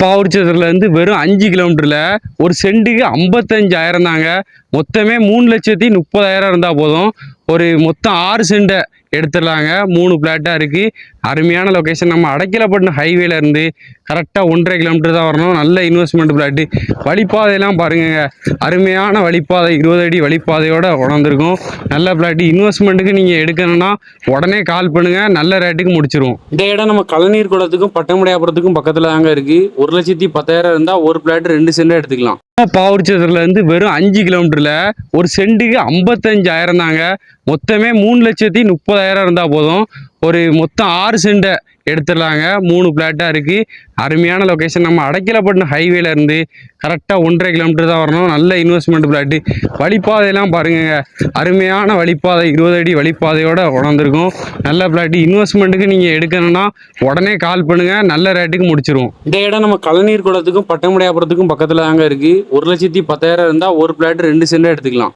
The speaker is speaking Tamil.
பாவூர்சத்திரத்துலேருந்து வெறும் 5 கிலோமீட்டரில் ஒரு சென்ட்டுக்கு 55,000 தாங்க. மொத்தமே 3,30,000 இருந்தால் போதும். ஒரு மொத்தம் 6 சென்ட்டை எடுத்துடலாங்க. 3 பிளாட்டாக இருக்குது. அருமையான லொக்கேஷன். நம்ம அடைக்கலப்பட்டினம் ஹைவேலேருந்து கரெக்டாக 1.5 கிலோமீட்டர் தான் வரணும். நல்ல இன்வெஸ்ட்மெண்ட் பிளாட்டு. வழிப்பாதையெல்லாம் பாருங்க, அருமையான வழிப்பாதை, 20 அடி வழிப்பாதையோடு உணர்ந்துருக்கும். நல்ல பிளாட்டு. இன்வெஸ்ட்மெண்ட்டுக்கு நீங்கள் எடுக்கணும்னா உடனே கால் பண்ணுங்கள், நல்ல ரேட்டுக்கு முடிச்சிருவோம். இந்த இடம் நம்ம கழநீர் குளத்துக்கும் பட்டமடையாபுரத்துக்கும் பக்கத்தில் தாங்க இருக்குது. 1,10,000 இருந்தால் ஒரு பிளாட்டு 2 சென்ட் எடுத்துக்கலாம். பாவூர்சத்திரத்துலேருந்து வெறும் 5 கிலோமீட்டரில் ஒரு சென்ட்டுக்கு 55,000 தாங்க. மொத்தமே 3,30,000 இருந்தால் போதும். ஒரு மொத்தம் 6 சென்ட்டை எடுத்துடலாங்க. 3 பிளாட்டாக இருக்குது. அருமையான லொக்கேஷன். நம்ம அடைக்கலப்பட்டினம் ஹைவேலேருந்து கரெக்டாக 1.5 கிலோமீட்டர் தான் வரணும். நல்ல இன்வெஸ்ட்மெண்ட் பிளாட்டு. வழிப்பாதையெல்லாம் பாருங்க, அருமையான வழிப்பாதை, 20 அடி வழிப்பாதையோடு உணர்ந்துருக்கும். நல்ல பிளாட்டு. இன்வெஸ்ட்மெண்ட்டுக்கு நீங்கள் எடுக்கணும்னா உடனே கால் பண்ணுங்கள், நல்ல ரேட்டுக்கு முடிச்சிருவோம். இந்த இடம் நம்ம கழநீர் குளத்துக்கும் பட்டமடையாபுரத்துக்கும் பக்கத்தில் தாங்க இருக்குது. 1,10,000 இருந்தால் ஒரு பிளாட்டு 2 சென்ட் எடுத்துக்கலாம்.